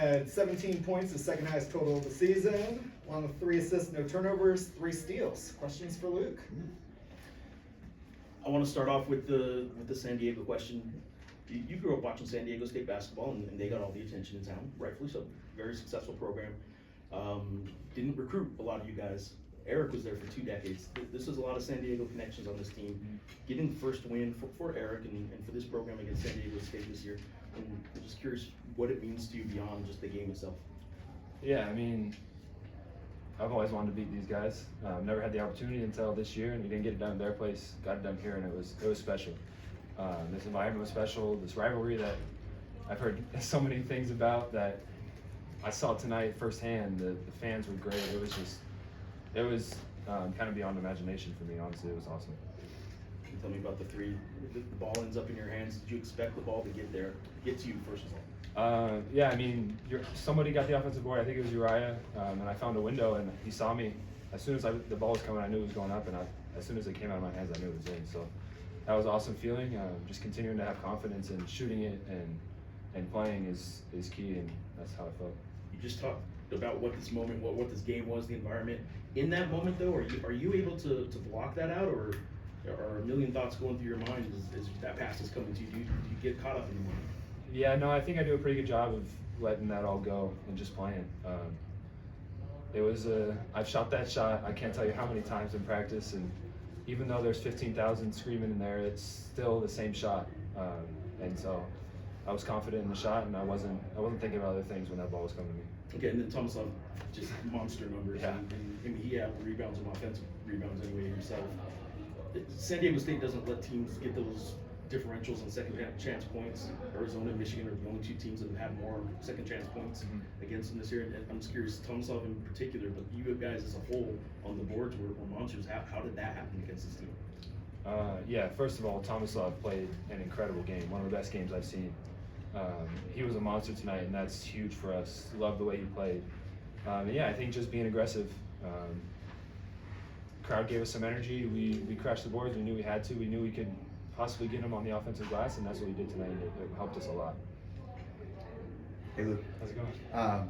had 17 points, the second highest total of the season, along with 3 assists, no turnovers, 3 steals. Questions for Luke? I want to start off with the San Diego question. You grew up watching San Diego State basketball, and they got all the attention in town, rightfully so. Very successful program. Didn't recruit a lot of you guys. Eric was there for 2 decades. This is a lot of San Diego connections on this team. Getting the first win for Eric and for this program against San Diego State this year. And I'm just curious what it means to you beyond just the game itself. Yeah, I mean, I've always wanted to beat these guys. Never had the opportunity until this year, and we didn't get it done at their place. Got it done here, and it was special. This environment was special. This rivalry that I've heard so many things about that I saw tonight firsthand. The fans were great. It was kind of beyond imagination for me. Honestly, it was awesome. Can you tell me about the 3? The ball ends up in your hands. Did you expect the ball to get to you first of all? Yeah, I mean, somebody got the offensive board. I think it was Uriah, and I found a window, and he saw me. As soon as the ball was coming, I knew it was going up, and as soon as it came out of my hands, I knew it was in. So that was an awesome feeling. Just continuing to have confidence and shooting it and playing is key, and that's how I felt. You just talked about what this moment, what this game was, the environment. In that moment, though, are you able to block that out, or are a million thoughts going through your mind as that pass is coming to you? Do you get caught up in the moment? Yeah, no, I think I do a pretty good job of letting that all go and just playing. I've shot that shot, I can't tell you how many times in practice, and even though there's 15,000 screaming in there, it's still the same shot. And so I was confident in the shot, and I wasn't thinking about other things when that ball was coming to me. Okay, and then Tomislav, just monster numbers. Yeah. And he had rebounds and offensive rebounds anyway himself. San Diego State doesn't let teams get those differentials and second chance points. Arizona and Michigan are the only 2 teams that have had more second chance points against them this year. And I'm just curious, Tomislav in particular, but you guys as a whole on the boards were monsters. How did that happen against this team? Yeah, first of all, Tomislav played an incredible game, one of the best games I've seen. He was a monster tonight, and that's huge for us. Love the way he played. And yeah, I think just being aggressive. Crowd gave us some energy. We crashed the boards. We knew we had to. We knew we could possibly get him on the offensive glass, and that's what we did tonight. It helped us a lot. Hey Luke, How's it going?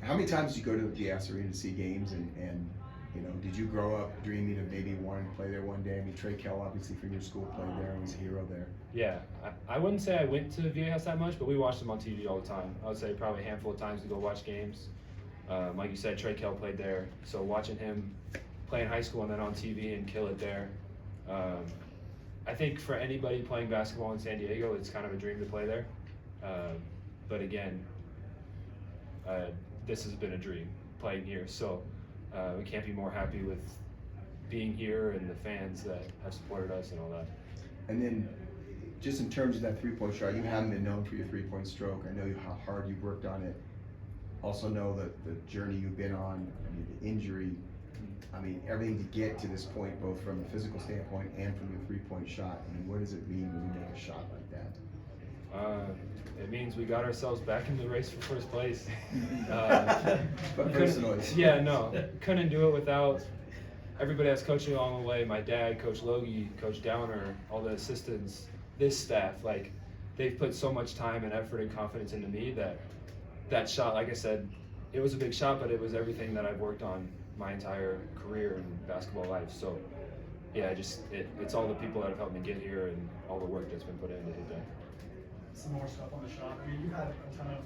how many times did you go to the GS Arena to see games, and you know, did you grow up dreaming of maybe wanting to play there one day? I mean, Trey Kell, obviously from your school, played there and was a hero there. Yeah, I wouldn't say I went to Viejas that much, but we watched them on TV all the time. I would say probably a handful of times to go watch games. Like you said, Trey Kell played there, so watching him play in high school and then on TV and kill it there. I think for anybody playing basketball in San Diego, it's kind of a dream to play there. But again, this has been a dream playing here, so we can't be more happy with being here and the fans that have supported us and all that. And then, just in terms of that three-point shot, you haven't been known for your three-point stroke. I know how hard you've worked on it. Also know that the journey you've been on, I mean, the injury, I mean, everything to get to this point, both from a physical standpoint and from your three-point shot. I mean, what does it mean when you make a shot like that? It means we got ourselves back in the race for first place. But personally. Yeah, no, couldn't do it without everybody that's coaching along the way. My dad, Coach Logie, Coach Downer, all the assistants, this staff, like, they've put so much time and effort and confidence into me that shot, like I said, it was a big shot, but it was everything that I've worked on my entire career and basketball life. So yeah, it's all the people that have helped me get here and all the work that's been put in to hit that. Some more stuff on the shot. I mean, you had a ton of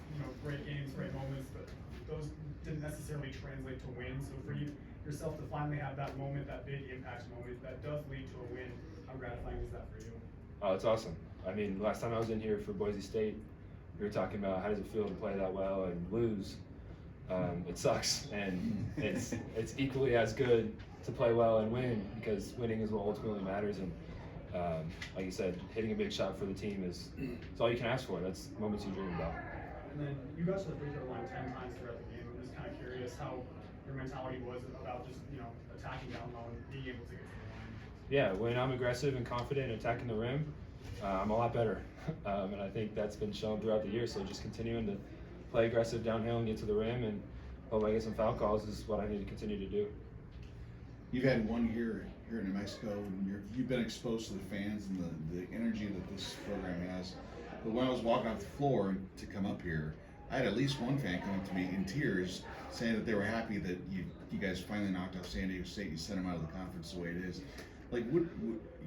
great games, great moments, but those didn't necessarily translate to wins. So for you yourself to finally have that moment, that big impact moment that does lead to a win, how gratifying is that for you? Oh, it's awesome. I mean, last time I was in here for Boise State, we were talking about how does it feel to play that well and lose. It sucks, and it's equally as good to play well and win, because winning is what ultimately matters. And like you said, hitting a big shot for the team is all you can ask for. That's moments you dream about. And then you got to the free throw line 10 times throughout the game. I'm just kind of curious how your mentality was about just attacking down low and being able to get to the line. Yeah, when I'm aggressive and confident and attacking the rim, I'm a lot better, and I think that's been shown throughout the year. So just continuing to play aggressive downhill and get to the rim and hope I get some foul calls is what I need to continue to do. You've had 1 year here in New Mexico, and you've been exposed to the fans and the energy that this program has. But when I was walking off the floor to come up here, I had at least one fan come up to me in tears saying that they were happy that you guys finally knocked off San Diego State. You sent them out of the conference the way it is. Like, what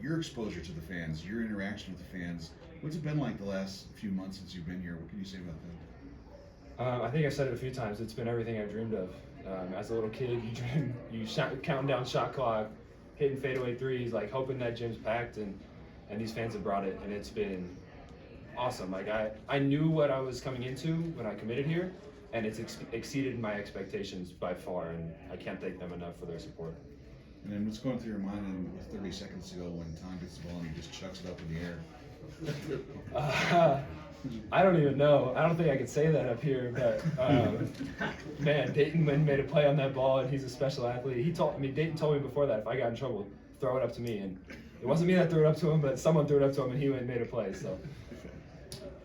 your exposure to the fans, your interaction with the fans, what's it been like the last few months since you've been here? What can you say about that? I think I've said it a few times. It's been everything I've dreamed of. As a little kid, counting down shot clock, hitting fadeaway threes, like hoping that gym's packed, and these fans have brought it, and it's been awesome. Like I knew what I was coming into when I committed here, and it's exceeded my expectations by far, and I can't thank them enough for their support. And then what's going through your mind with 30 seconds to go when Tom gets the ball and he just chucks it up in the air? I don't even know. I don't think I could say that up here, but man, Dayton made a play on that ball, and he's a special athlete. Dayton told me before that if I got in trouble, throw it up to me, and it wasn't me that threw it up to him, but someone threw it up to him, and he went and made a play. So,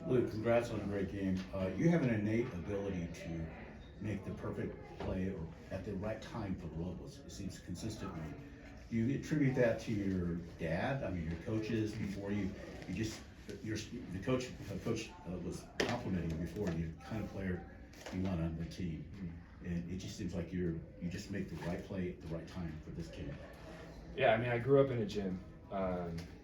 Luke, congrats on a great game. You have an innate ability to make the perfect play or at the right time for the locals. It seems consistently. Do you attribute that to your dad? I mean, your coaches before you the coach was complimenting you before you kind of player you want on the team, and it just seems like you just make the right play at the right time for this kid. yeah, I mean, I grew up in a gym.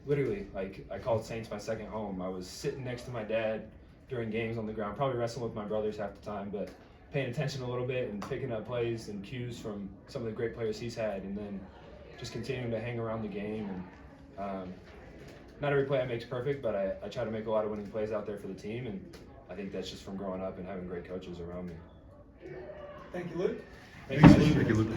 Literally, like I called Saints my second home. I was sitting next to my dad during games on the ground, probably wrestling with my brothers half the time, but paying attention a little bit and picking up plays and cues from some of the great players he's had, and then just continuing to hang around the game. And not every play I make's perfect, but I try to make a lot of winning plays out there for the team, and I think that's just from growing up and having great coaches around me. Thank you, Luke. Thank you, Luke. Thank you, Luke.